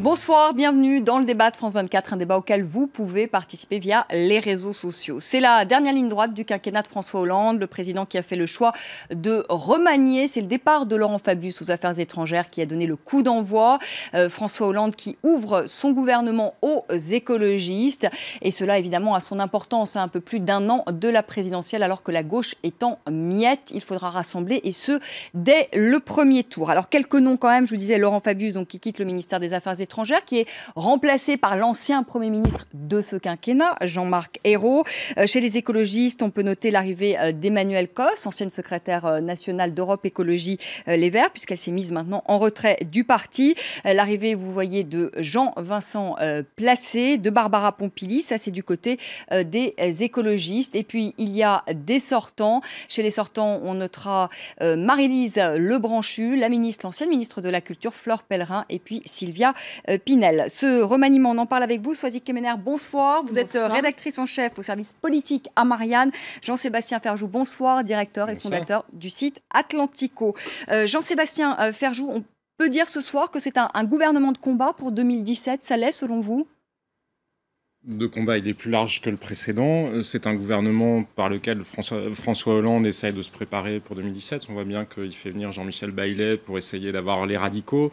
Bonsoir, bienvenue dans le débat de France 24, un débat auquel vous pouvez participer via les réseaux sociaux. C'est la dernière ligne droite du quinquennat de François Hollande, le président qui a fait le choix de remanier. C'est le départ de Laurent Fabius aux Affaires étrangères qui a donné le coup d'envoi. François Hollande qui ouvre son gouvernement aux écologistes. Et cela évidemment a son importance à un peu plus d'un an de la présidentielle alors que la gauche est en miettes. Il faudra rassembler et ce, dès le premier tour. Alors quelques noms quand même, je vous disais Laurent Fabius donc, qui quitte le ministère des Affaires étrangères, qui est remplacé par l'ancien Premier ministre de ce quinquennat, Jean-Marc Ayrault. Chez les écologistes, on peut noter l'arrivée d'Emmanuelle Cos, ancienne secrétaire nationale d'Europe Écologie Les Verts, puisqu'elle s'est mise maintenant en retrait du parti. L'arrivée, vous voyez, de Jean-Vincent Placé, de Barbara Pompili, ça c'est du côté des écologistes. Et puis, il y a des sortants. Chez les sortants, on notera Marie-Lise Lebranchu, l'ancienne ministre de la Culture, Flore Pellerin, et puis Sylvia Pinel. Ce remaniement, on en parle avec vous. Swazik Kemener, bonsoir. Vous êtes rédactrice en chef au service politique à Marianne. Jean-Sébastien Ferjou, bonsoir, directeur et fondateur du site Atlantico. Jean-Sébastien Ferjou, on peut dire ce soir que c'est un gouvernement de combat pour 2017. Ça l'est selon vous ? De combat, il est plus large que le précédent. C'est un gouvernement par lequel François Hollande essaye de se préparer pour 2017. On voit bien qu'il fait venir Jean-Michel Baillet pour essayer d'avoir les radicaux,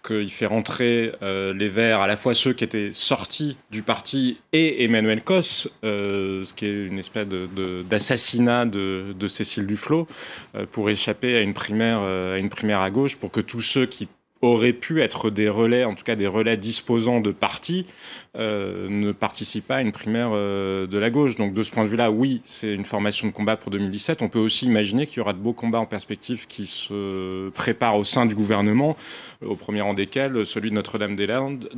qu'il fait rentrer les Verts, à la fois ceux qui étaient sortis du parti et Emmanuelle Cos, ce qui est une espèce d'assassinat de Cécile Duflot, pour échapper à une primaire à gauche, pour que tous ceux qui auraient pu être des relais, en tout cas des relais disposants de partis, ne participent pas à une primaire de la gauche. Donc de ce point de vue-là, oui, c'est une formation de combat pour 2017. On peut aussi imaginer qu'il y aura de beaux combats en perspective qui se préparent au sein du gouvernement, au premier rang desquels celui de Notre-Dame-des-Landes,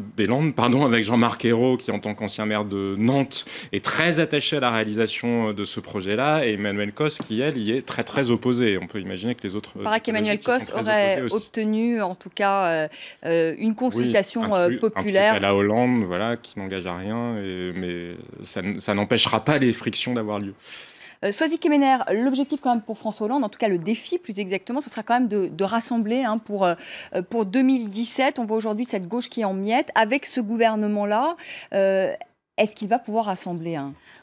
avec Jean-Marc Ayrault, qui en tant qu'ancien maire de Nantes est très attaché à la réalisation de ce projet-là, et Emmanuelle Cos, qui, elle, y est très très opposée. On peut imaginer que les autres... Il paraît qu'Emmanuelle Cos aurait obtenu, en tout cas, une consultation populaire. Un truc à la Hollande, voilà, qui n'engage à rien, mais ça n'empêchera pas les frictions d'avoir lieu. Swazik Kemener, l'objectif quand même pour François Hollande, en tout cas le défi plus exactement, ce sera quand même de rassembler pour 2017. On voit aujourd'hui cette gauche qui est en miettes. Avec ce gouvernement-là, est-ce qu'il va pouvoir rassembler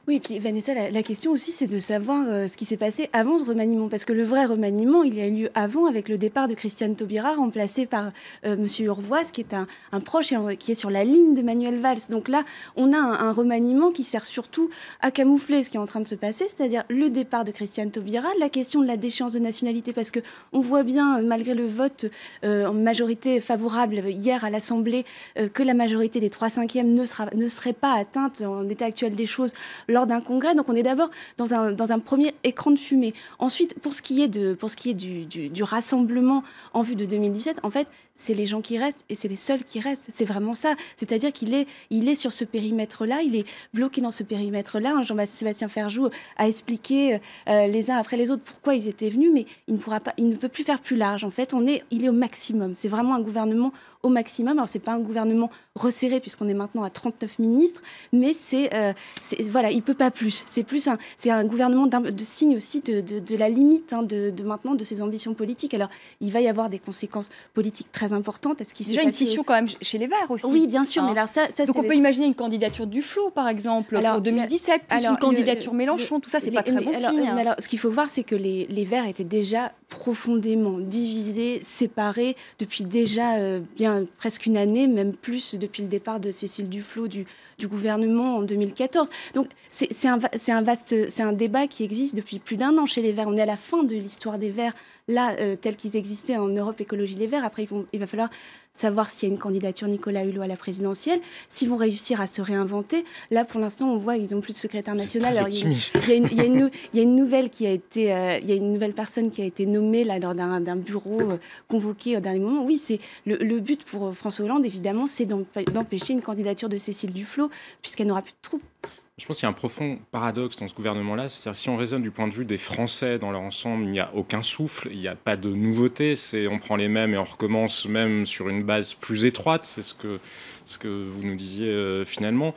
Oui, et puis Vanessa, la question aussi, c'est de savoir ce qui s'est passé avant ce remaniement. Parce que le vrai remaniement, il a eu lieu avant, avec le départ de Christiane Taubira, remplacé par M. Urvoas, qui est un proche et qui est sur la ligne de Manuel Valls. Donc là, on a un remaniement qui sert surtout à camoufler ce qui est en train de se passer, c'est-à-dire le départ de Christiane Taubira, la question de la déchéance de nationalité, parce qu'on voit bien, malgré le vote en majorité favorable hier à l'Assemblée, que la majorité des 3/5 ne serait pas atteinte en état actuel des choses lors d'un congrès. Donc on est d'abord dans un premier écran de fumée. Ensuite, pour ce qui est du rassemblement en vue de 2017, en fait, c'est les gens qui restent et c'est les seuls qui restent. C'est vraiment ça. C'est-à-dire qu'il est sur ce périmètre-là, il est bloqué dans ce périmètre-là. Jean-Sébastien Ferjou a expliqué les uns après les autres pourquoi ils étaient venus, mais il ne peut plus faire plus large. En fait, il est au maximum. C'est vraiment un gouvernement au maximum. Alors, c'est pas un gouvernement resserré puisqu'on est maintenant à 39 ministres, mais voilà, il peut pas plus. C'est un gouvernement de signe aussi de la limite maintenant de ses ambitions politiques. Alors, il va y avoir des conséquences politiques très importante. Est-ce qu'il déjà une scission quand même chez les Verts aussi. Oui, bien sûr. Mais alors donc on peut imaginer une candidature Duflot, par exemple, pour 2017, plus une candidature Mélenchon. Tout ça, c'est pas très bon signe. Alors, ce qu'il faut voir, c'est que les Verts étaient déjà profondément divisés, séparés depuis déjà bien presque une année, même plus depuis le départ de Cécile Duflot du gouvernement en 2014. Donc c'est un débat qui existe depuis plus d'un an chez les Verts. On est à la fin de l'histoire des Verts, là, tels qu'ils existaient en Europe Écologie Les Verts. Après, il va falloir savoir s'il y a une candidature Nicolas Hulot à la présidentielle, s'ils vont réussir à se réinventer. Là, pour l'instant, on voit qu'ils n'ont plus de secrétaire national. Alors, il y a une nouvelle personne qui a été nommée là, d'un bureau convoqué au dernier moment. Oui, c'est le but pour François Hollande, évidemment, c'est d'empêcher une candidature de Cécile Duflot, puisqu'elle n'aura plus de troupes. Je pense qu'il y a un profond paradoxe dans ce gouvernement-là. C'est-à-dire, si on raisonne du point de vue des Français dans leur ensemble, il n'y a aucun souffle, il n'y a pas de nouveauté. On prend les mêmes et on recommence même sur une base plus étroite. C'est ce que vous nous disiez finalement.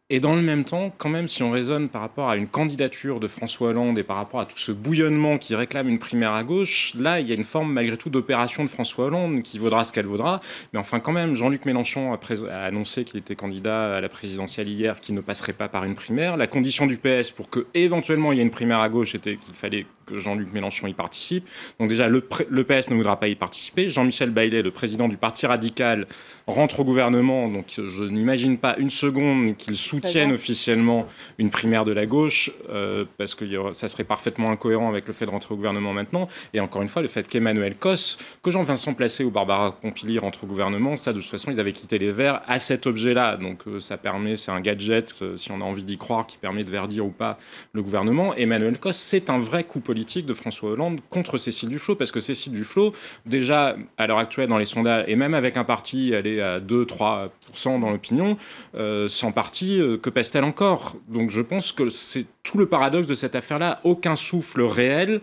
Et dans le même temps, quand même, si on raisonne par rapport à une candidature de François Hollande et par rapport à tout ce bouillonnement qui réclame une primaire à gauche, là, il y a une forme malgré tout d'opération de François Hollande qui vaudra ce qu'elle vaudra. Mais enfin, quand même, Jean-Luc Mélenchon a annoncé qu'il était candidat à la présidentielle hier, qu'il ne passerait pas par une primaire. La condition du PS pour que éventuellement il y ait une primaire à gauche était qu'il fallait que Jean-Luc Mélenchon y participe. Donc déjà, le PS ne voudra pas y participer. Jean-Michel Baillet, le président du Parti radical, rentre au gouvernement. Donc je n'imagine pas une seconde qu'il soutienne officiellement une primaire de la gauche, parce que ça serait parfaitement incohérent avec le fait de rentrer au gouvernement maintenant. Et encore une fois, le fait qu'Emmanuel Cos, que Jean-Vincent Placé ou Barbara Pompili rentrent au gouvernement, ça de toute façon, ils avaient quitté les Verts à cet objet-là. Donc ça permet, c'est un gadget, si on a envie d'y croire, qui permet de verdir ou pas le gouvernement. Emmanuel Cos, c'est un vrai coup politique de François Hollande contre Cécile Duflot, parce que Cécile Duflot, déjà à l'heure actuelle dans les sondages, et même avec un parti, elle est à 2-3% dans l'opinion, sans parti, que pèse-t-elle encore? Donc je pense que c'est tout le paradoxe de cette affaire-là, aucun souffle réel,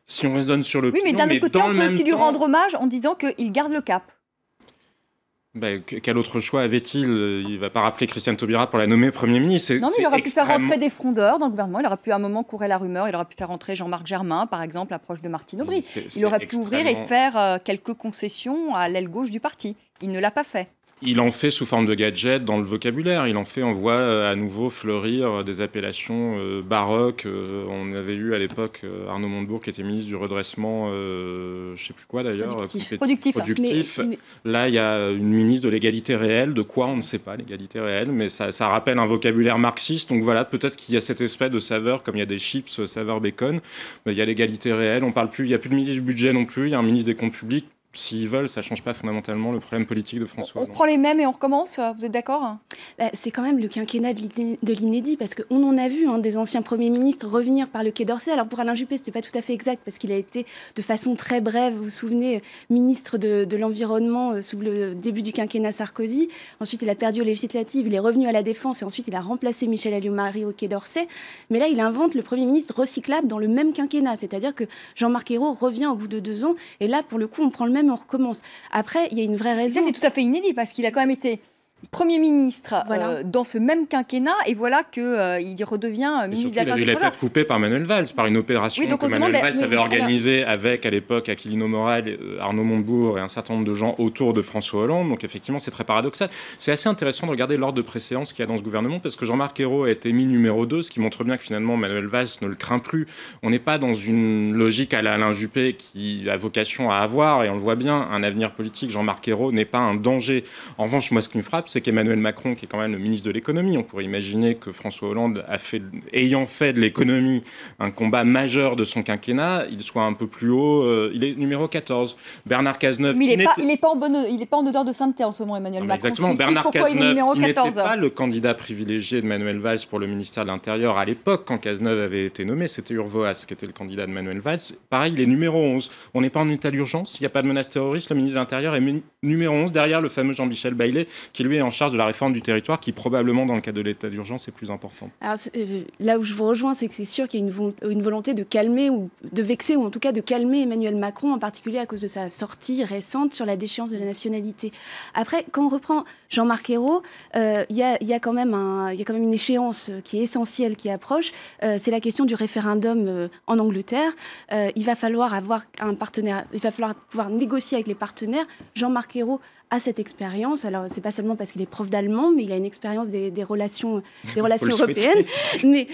si on raisonne sur le Oui, mais d'un autre côté, on peut aussi lui rendre hommage en disant qu'il garde le cap. Ben, quel autre choix avait-il? Il ne va pas rappeler Christiane Taubira pour la nommer Premier ministre. Non, mais il aurait pu faire rentrer des frondeurs dans le gouvernement. Il aurait pu à un moment courir la rumeur. Il aurait pu faire rentrer Jean-Marc Germain, par exemple, approche de Martine Aubry. Il aurait pu ouvrir et faire quelques concessions à l'aile gauche du parti. Il ne l'a pas fait. Il en fait sous forme de gadget dans le vocabulaire. Il en fait, on voit à nouveau fleurir des appellations baroques. On avait eu à l'époque Arnaud Montebourg qui était ministre du redressement, je ne sais plus quoi d'ailleurs. Productif. Mais... Là, il y a une ministre de l'égalité réelle. De quoi, on ne sait pas, l'égalité réelle. Mais ça rappelle un vocabulaire marxiste. Donc voilà, peut-être qu'il y a cette espèce de saveur, comme il y a des chips saveur bacon. Mais il y a l'égalité réelle. On parle plus, il n'y a plus de ministre du budget non plus. Il y a un ministre des comptes publics. S'ils veulent, ça ne change pas fondamentalement le problème politique de François Hollande. On prend les mêmes et on recommence, vous êtes d'accord? C'est quand même le quinquennat de l'inédit, parce qu'on en a vu des anciens premiers ministres revenir par le Quai d'Orsay. Alors pour Alain Juppé, ce n'est pas tout à fait exact, parce qu'il a été de façon très brève, vous vous souvenez, ministre de l'Environnement sous le début du quinquennat Sarkozy. Ensuite, il a perdu aux législatives, il est revenu à la Défense, et ensuite il a remplacé Michel Alliot-Marie au Quai d'Orsay. Mais là, il invente le Premier ministre recyclable dans le même quinquennat, c'est-à-dire que Jean-Marc Ayrault revient au bout de 2 ans, et là, pour le coup, on prend le même et on recommence. Après, il y a une vraie raison. Ça, c'est tout à fait inédit, parce qu'il a quand même été Premier ministre dans ce même quinquennat, et voilà qu'il redevient ministre des Affaires étrangères. Il a eu la tête coupée par Manuel Valls, par une opération que Manuel Valls avait organisée avec, à l'époque, Aquilino Moral, Arnaud Montebourg et un certain nombre de gens autour de François Hollande. Donc effectivement, c'est très paradoxal. C'est assez intéressant de regarder l'ordre de préséance qu'il y a dans ce gouvernement, parce que Jean-Marc Ayrault a été mis numéro 2, ce qui montre bien que finalement Manuel Valls ne le craint plus. On n'est pas dans une logique à la Alain Juppé qui a vocation à avoir, et on le voit bien, un avenir politique. Jean-Marc Ayrault n'est pas un danger. En revanche, moi, ce qui me frappe, c'est qu'Emmanuel Macron, qui est quand même le ministre de l'économie, on pourrait imaginer que François Hollande, ayant fait de l'économie un combat majeur de son quinquennat, il soit un peu plus haut. Il est numéro 14. Bernard Cazeneuve... Mais il n'est pas en odeur de sainteté en ce moment, Emmanuel Macron. Exactement. Bernard Cazeneuve, qui n'était pas le candidat privilégié de Manuel Valls pour le ministère de l'Intérieur à l'époque, quand Cazeneuve avait été nommé, c'était Urvoas qui était le candidat de Manuel Valls. Pareil, il est numéro 11. On n'est pas en état d'urgence, il n'y a pas de menace terroriste, le ministre de l'Intérieur est numéro 11, derrière le fameux Jean-Michel Baillet, qui lui est en charge de la réforme du territoire, qui probablement, dans le cas de l'état d'urgence, est plus important. Alors, là où je vous rejoins, c'est que c'est sûr qu'il y a une volonté de calmer, ou de vexer, ou en tout cas de calmer Emmanuel Macron, en particulier à cause de sa sortie récente sur la déchéance de la nationalité. Après, quand on reprend Jean-Marc Ayrault, il y a quand même une échéance qui est essentielle, qui approche. C'est la question du référendum en Angleterre. Il va falloir avoir un partenaire, il va falloir pouvoir négocier avec les partenaires. Jean-Marc Ayrault a cette expérience. Alors, c'est pas seulement parce qu'il est prof d'allemand, mais il a une expérience des relations européennes. Mais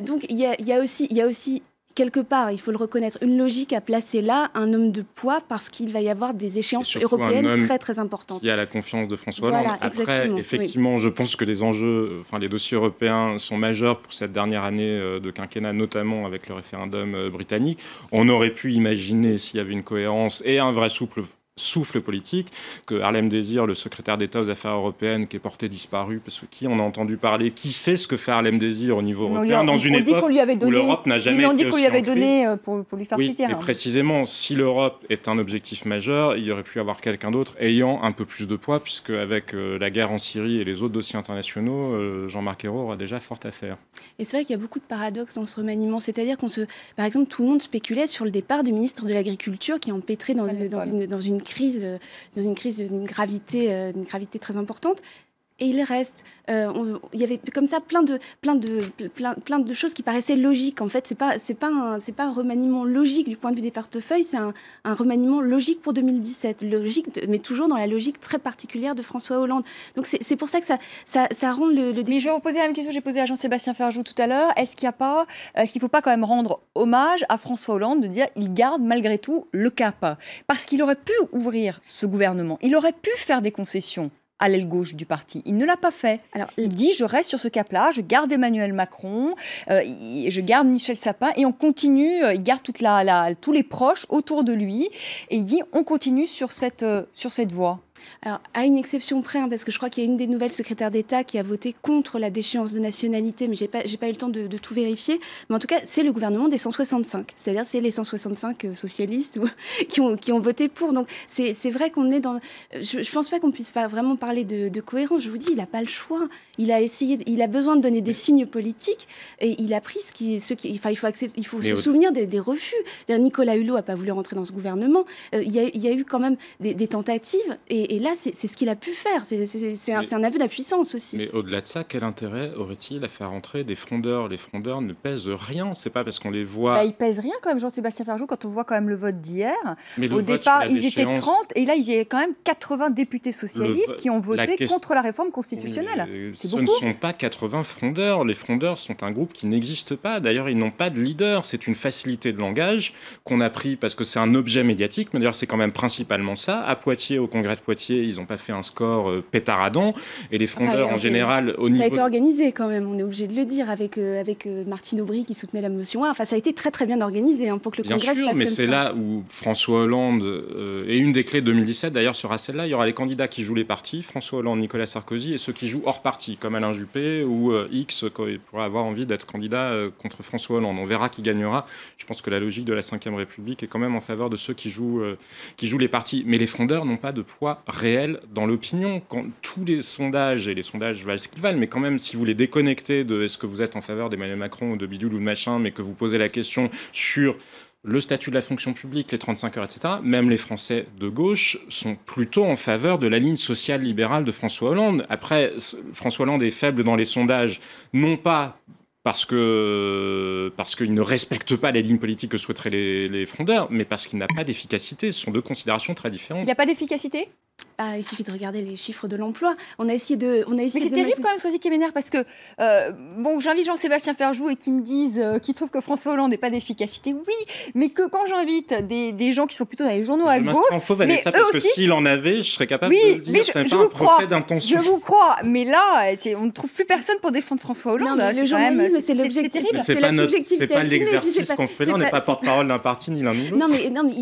donc, il y a aussi quelque part, il faut le reconnaître, une logique à placer là un homme de poids, parce qu'il va y avoir des échéances européennes très très importantes. Il y a la confiance de François Hollande. Après, effectivement, je pense que les enjeux, les dossiers européens sont majeurs pour cette dernière année de quinquennat, notamment avec le référendum britannique. On aurait pu imaginer, s'il y avait une cohérence et un vrai souffle politique, que Harlem Désir, le secrétaire d'État aux Affaires européennes, qui est porté disparu, parce que qui on a entendu parler, qui sait ce que fait Harlem Désir au niveau européen, dans une époque où l'Europe n'a jamais été on dit qu'on lui avait donné pour lui faire plaisir. Et précisément, si l'Europe est un objectif majeur, il y aurait pu y avoir quelqu'un d'autre ayant un peu plus de poids, puisque avec la guerre en Syrie et les autres dossiers internationaux, Jean-Marc Ayrault aura déjà fort à faire. Et c'est vrai qu'il y a beaucoup de paradoxes dans ce remaniement, c'est-à-dire par exemple, tout le monde spéculait sur le départ du ministre de l'Agriculture, qui est empêtré dans une crise d'une gravité très importante. et il reste. Il y avait comme ça plein de choses qui paraissaient logiques. En fait, c'est pas un remaniement logique du point de vue des portefeuilles, c'est un remaniement logique pour 2017, logique, mais toujours dans la logique très particulière de François Hollande. Donc c'est pour ça que ça rend le Mais je vais vous poser la même question que j'ai posée à Jean-Sébastien Ferjou tout à l'heure. Est-ce qu'il ne faut pas quand même rendre hommage à François Hollande de dire il garde malgré tout le cap? Parce qu'il aurait pu ouvrir ce gouvernement, il aurait pu faire des concessions à l'aile gauche du parti. Il ne l'a pas fait. Alors, il dit, je reste sur ce cap-là, je garde Emmanuel Macron, je garde Michel Sapin, et on continue, il garde tous les proches autour de lui, et il dit, on continue sur cette voie. Alors, à une exception près, parce que je crois qu'il y a une des nouvelles secrétaires d'État qui a voté contre la déchéance de nationalité, mais j'ai pas eu le temps de tout vérifier. Mais en tout cas, c'est le gouvernement des 165. C'est-à-dire, c'est les 165 socialistes qui ont voté pour. Donc, c'est vrai qu'on est dans... Je pense pas qu'on puisse pas vraiment parler de cohérence. Je vous dis, il n'a pas le choix. Il a besoin de donner des signes politiques, et il a pris il faut se souvenir des refus. Nicolas Hulot n'a pas voulu rentrer dans ce gouvernement. Il y a eu quand même des tentatives, et là, c'est ce qu'il a pu faire. C'est un aveu d'impuissance aussi. Mais au-delà de ça, quel intérêt aurait-il à faire entrer des frondeurs? Les frondeurs ne pèsent rien. C'est pas parce qu'on les voit... Ils pèsent rien quand même, Jean-Sébastien Ferjou, quand on voit quand même le vote d'hier. Au départ, ils étaient 30, et là, il y a quand même 80 députés socialistes qui ont voté contre la réforme constitutionnelle. C'est beaucoup. Ce ne sont pas 80 frondeurs. Les frondeurs sont un groupe qui n'existe pas. D'ailleurs, ils n'ont pas de leader. C'est une facilité de langage qu'on a pris parce que c'est un objet médiatique. Mais d'ailleurs, c'est quand même principalement ça. À Poitiers, au congrès de Poitiers, ils n'ont pas fait un score pétaradant. Et les frondeurs, en général, au niveau... Ça a été organisé quand même, on est obligé de le dire, avec Martine Aubry qui soutenait la motion. Enfin, ça a été très très bien organisé pour que le Congrès se passe comme ça. Bien sûr, mais c'est là où François Hollande, et une des clés de 2017 d'ailleurs sera celle-là, il y aura les candidats qui jouent les partis, François Hollande, Nicolas Sarkozy, et ceux qui jouent hors parti, comme Alain Juppé ou X, quand il pourrait avoir envie d'être candidat contre François Hollande. On verra qui gagnera. Je pense que la logique de la Ve République est quand même en faveur de ceux qui jouent les partis. Mais les frondeurs n'ont pas de poids réel dans l'opinion. Quand tous les sondages, et les sondages valent ce qu'ils valent, mais quand même, si vous les déconnectez de est-ce que vous êtes en faveur d'Emmanuel Macron ou de bidule ou de machin, mais que vous posez la question sur le statut de la fonction publique, les 35 heures, etc., même les Français de gauche sont plutôt en faveur de la ligne sociale libérale de François Hollande. Après, François Hollande est faible dans les sondages, non pas parce qu'il ne respecte pas les lignes politiques que souhaiteraient les frondeurs, mais parce qu'il n'a pas d'efficacité. Ce sont deux considérations très différentes. Il n'y a pas d'efficacité ? Il suffit de regarder les chiffres de l'emploi. Mais c'est terrible quand même, Soisy Kemener, parce que j'invite Jean-Sébastien Ferjou et qui me disent qu'il trouve que François Hollande n'a pas d'efficacité. Oui, mais que quand j'invite des gens qui sont plutôt dans les journaux à gauche, mais parce que s'il en avait, je serais capable de dire que ce n'est pas un procès d'intention. Je vous crois, mais là, on ne trouve plus personne pour défendre François Hollande. Non, le journalisme, c'est l'objectif. C'est la subjectivité. C'est pas l'exercice qu'on fait là. On n'est pas porte-parole d'un parti ni l'un ni l'autre. Non, mais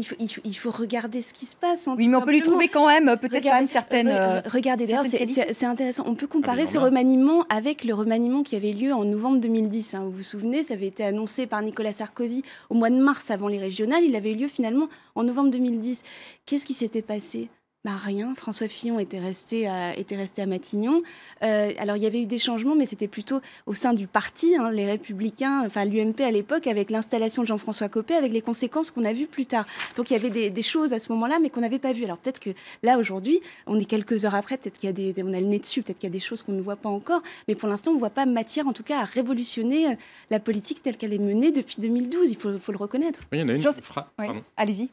il faut regarder ce qui se passe. Oui, mais on peut lui trouver quand même peut-être quand même certaines. Regardez, d'ailleurs, c'est intéressant. On peut comparer ce remaniement avec le remaniement qui avait lieu en novembre 2010. Vous vous souvenez, ça avait été annoncé par Nicolas Sarkozy au mois de mars avant les régionales. Il avait eu lieu finalement en novembre 2010. Qu'est-ce qui s'était passé ? Rien. François Fillon était resté à Matignon. Alors, il y avait eu des changements, mais c'était plutôt au sein du parti, les Républicains, enfin l'UMP à l'époque, avec l'installation de Jean-François Copé, avec les conséquences qu'on a vues plus tard. Donc, il y avait des choses à ce moment-là, mais qu'on n'avait pas vues. Alors, peut-être que là, aujourd'hui, on est quelques heures après, peut-être qu'il y a on a le nez dessus, peut-être qu'il y a des choses qu'on ne voit pas encore, mais pour l'instant, on ne voit pas matière, en tout cas, à révolutionner la politique telle qu'elle est menée depuis 2012. Il faut le reconnaître. Oui, il y en a une Oui. Allez-y.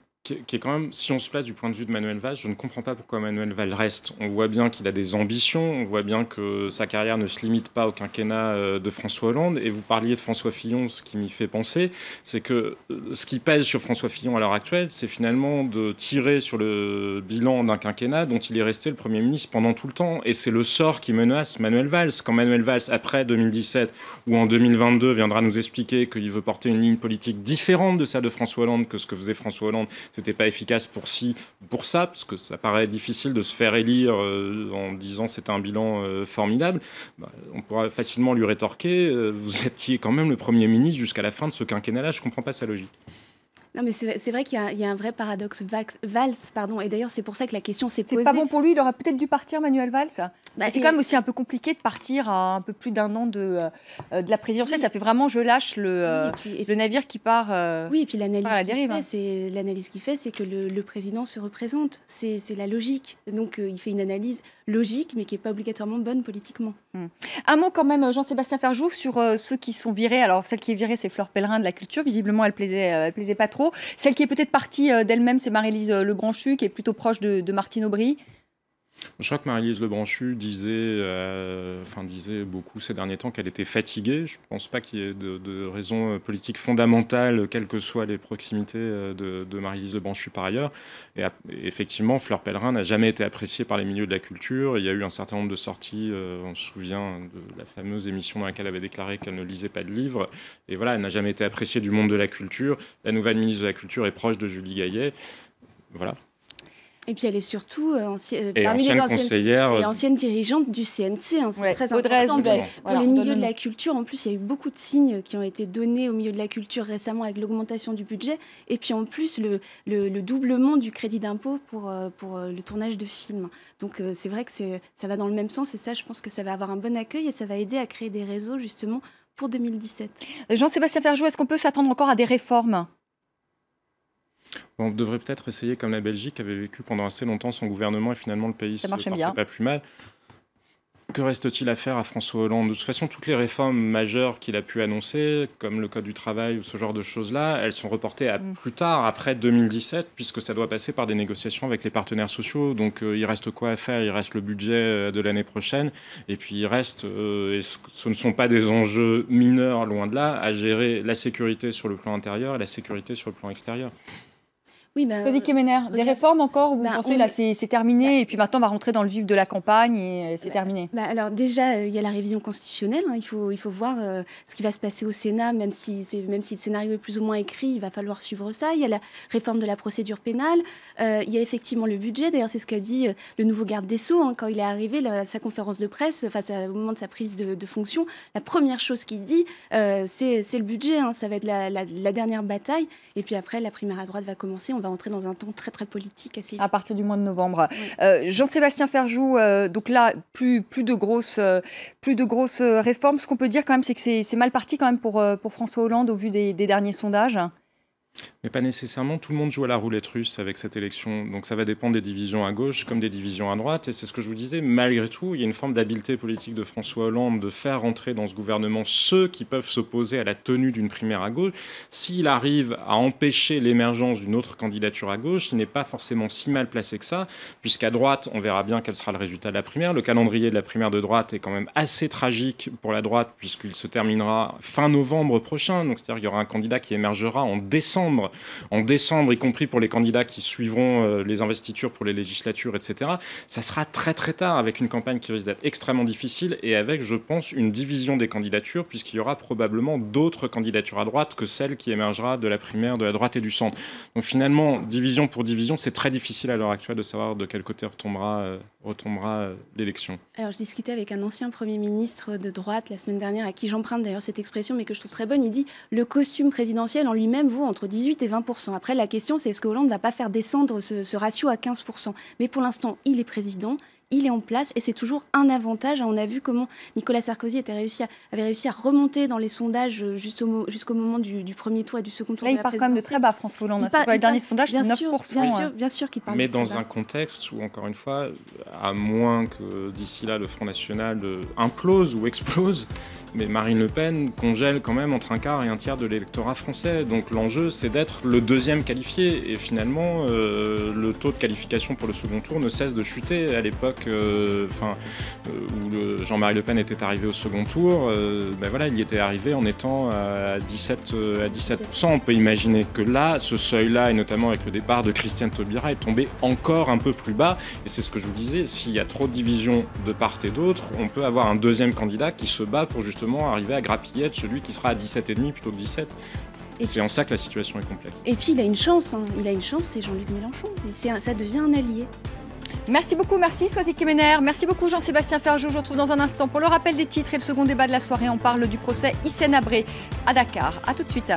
Qui est quand même, si on se place du point de vue de Manuel Valls, je ne comprends pas pourquoi Manuel Valls reste. On voit bien qu'il a des ambitions, on voit bien que sa carrière ne se limite pas au quinquennat de François Hollande. Et vous parliez de François Fillon, ce qui m'y fait penser, c'est que ce qui pèse sur François Fillon à l'heure actuelle, c'est finalement de tirer sur le bilan d'un quinquennat dont il est resté le Premier ministre pendant tout le temps. Et c'est le sort qui menace Manuel Valls. Quand Manuel Valls, après 2017 ou en 2022, viendra nous expliquer qu'il veut porter une ligne politique différente de celle de François Hollande, que ce que faisait François Hollande, c'était pas efficace pour ça, parce que ça paraît difficile de se faire élire en disant c'est un bilan formidable. On pourra facilement lui rétorquer vous étiez quand même le Premier ministre jusqu'à la fin de ce quinquennat-là, je comprends pas sa logique. Non, mais c'est vrai qu'il y a un vrai paradoxe Valls, pardon. Et d'ailleurs, c'est pour ça que la question s'est posée. C'est pas bon pour lui, il aurait peut-être dû partir, Manuel Valls. Bah, c'est quand même aussi un peu compliqué de partir à un peu plus d'1 an de la présidentielle. Ça fait vraiment je lâche le navire qui part. Oui, et puis l'analyse qu'il fait, c'est que le président se représente. C'est la logique. Donc il fait une analyse logique, mais qui n'est pas obligatoirement bonne politiquement. Un mot quand même, Jean-Sébastien Ferjou, sur ceux qui sont virés. Alors celle qui est virée, c'est Fleur Pellerin de la Culture. Visiblement, elle plaisait pas trop. Celle qui est peut-être partie d'elle-même, c'est Marie-Lise Lebranchu, qui est plutôt proche de Martine Aubry. Je crois que Marie-Lise Lebranchu disait beaucoup ces derniers temps qu'elle était fatiguée. Je ne pense pas qu'il y ait de raisons politiques fondamentales, quelles que soient les proximités de Marie-Lise Lebranchu par ailleurs. Et effectivement, Fleur Pellerin n'a jamais été appréciée par les milieux de la culture. Il y a eu un certain nombre de sorties, on se souvient de la fameuse émission dans laquelle elle avait déclaré qu'elle ne lisait pas de livres. Et voilà, elle n'a jamais été appréciée du monde de la culture. La nouvelle ministre de la Culture est proche de Julie Gaillet. Voilà. Et puis elle est surtout parmi les anciennes dirigeantes du CNC. Hein, c'est très important pour les milieux de la culture. En plus, il y a eu beaucoup de signes qui ont été donnés au milieu de la culture récemment avec l'augmentation du budget. Et puis en plus, le doublement du crédit d'impôt pour le tournage de films. Donc c'est vrai que ça va dans le même sens. Et ça, je pense que ça va avoir un bon accueil et ça va aider à créer des réseaux justement pour 2017. Jean-Sébastien Ferjou, est-ce qu'on peut s'attendre encore à des réformes ? On devrait peut-être essayer, comme la Belgique avait vécu pendant assez longtemps son gouvernement et finalement le pays ne se portait pas plus mal. Que reste-t-il à faire à François Hollande ? De toute façon, toutes les réformes majeures qu'il a pu annoncer, comme le Code du travail ou ce genre de choses-là, elles sont reportées à plus tard, après 2017, puisque ça doit passer par des négociations avec les partenaires sociaux. Donc il reste quoi à faire ? Il reste le budget de l'année prochaine. Et puis il reste, et ce ne sont pas des enjeux mineurs, loin de là, à gérer la sécurité sur le plan intérieur et la sécurité sur le plan extérieur. Oui, Sophie Kemener, des réformes encore ou vous pensez là c'est terminé et puis maintenant on va rentrer dans le vif de la campagne et c'est terminé? Alors déjà, il y a la révision constitutionnelle. Hein, il faut voir ce qui va se passer au Sénat, même si le scénario est plus ou moins écrit, il va falloir suivre ça. Il y a la réforme de la procédure pénale. Il y a effectivement le budget. D'ailleurs, c'est ce qu'a dit le nouveau garde des Sceaux quand il est arrivé, sa conférence de presse, au moment de sa prise de fonction. La première chose qu'il dit, c'est le budget. Hein, ça va être la dernière bataille. Et puis après, la primaire à droite va commencer. On va entrer dans un temps très très politique à partir du mois de novembre. Oui. Jean-Sébastien Ferjou, donc là plus de grosses réformes. Ce qu'on peut dire quand même, c'est que c'est mal parti quand même pour François Hollande au vu des derniers sondages. Mais pas nécessairement, tout le monde joue à la roulette russe avec cette élection. Donc ça va dépendre des divisions à gauche comme des divisions à droite. Et c'est ce que je vous disais, malgré tout, il y a une forme d'habileté politique de François Hollande de faire rentrer dans ce gouvernement ceux qui peuvent s'opposer à la tenue d'une primaire à gauche. S'il arrive à empêcher l'émergence d'une autre candidature à gauche, il n'est pas forcément si mal placé que ça, puisqu'à droite, on verra bien quel sera le résultat de la primaire. Le calendrier de la primaire de droite est quand même assez tragique pour la droite, puisqu'il se terminera fin novembre prochain. Donc c'est-à-dire qu'il y aura un candidat qui émergera en décembre, y compris pour les candidats qui suivront les investitures pour les législatures, etc. Ça sera très très tard, avec une campagne qui risque d'être extrêmement difficile et avec, je pense, une division des candidatures, puisqu'il y aura probablement d'autres candidatures à droite que celle qui émergera de la primaire de la droite et du centre. Donc finalement, division pour division, c'est très difficile à l'heure actuelle de savoir de quel côté retombera l'élection. Alors je discutais avec un ancien Premier ministre de droite la semaine dernière, à qui j'emprunte d'ailleurs cette expression, mais que je trouve très bonne. Il dit « le costume présidentiel en lui-même vaut entre 18 et 20%. Après, la question, c'est est-ce que Hollande ne va pas faire descendre ce ratio à 15%. Mais pour l'instant, il est président, il est en place et c'est toujours un avantage. On a vu comment Nicolas Sarkozy avait réussi à remonter dans les sondages jusqu'au moment du premier tour et du second tour. Là, il part quand même de très bas, François Hollande. Les derniers sondages, c'est 9%. Bien sûr qu'il part. Mais dans un contexte où, encore une fois, à moins que d'ici là, le Front National implose ou explose, mais Marine Le Pen congèle quand même entre un quart et un tiers de l'électorat français. Donc l'enjeu, c'est d'être le deuxième qualifié. Et finalement, le taux de qualification pour le second tour ne cesse de chuter. À l'époque où Jean-Marie Le Pen était arrivé au second tour, il y était arrivé en étant à 17%. On peut imaginer que là, ce seuil-là, et notamment avec le départ de Christiane Taubira, est tombé encore un peu plus bas. Et c'est ce que je vous disais, s'il y a trop de divisions de part et d'autre, on peut avoir un deuxième candidat qui se bat pour justement arriver à grappiller de celui qui sera à 17,5 plutôt que 17. Et c'est en ça que la situation est complexe. Et puis il a une chance, c'est Jean-Luc Mélenchon. Et ça devient un allié. Merci beaucoup, merci Sophie Kemener. Merci beaucoup Jean-Sébastien Ferjou. Je vous retrouve dans un instant pour le rappel des titres et le second débat de la soirée. On parle du procès Hissène Habré à Dakar. A tout de suite.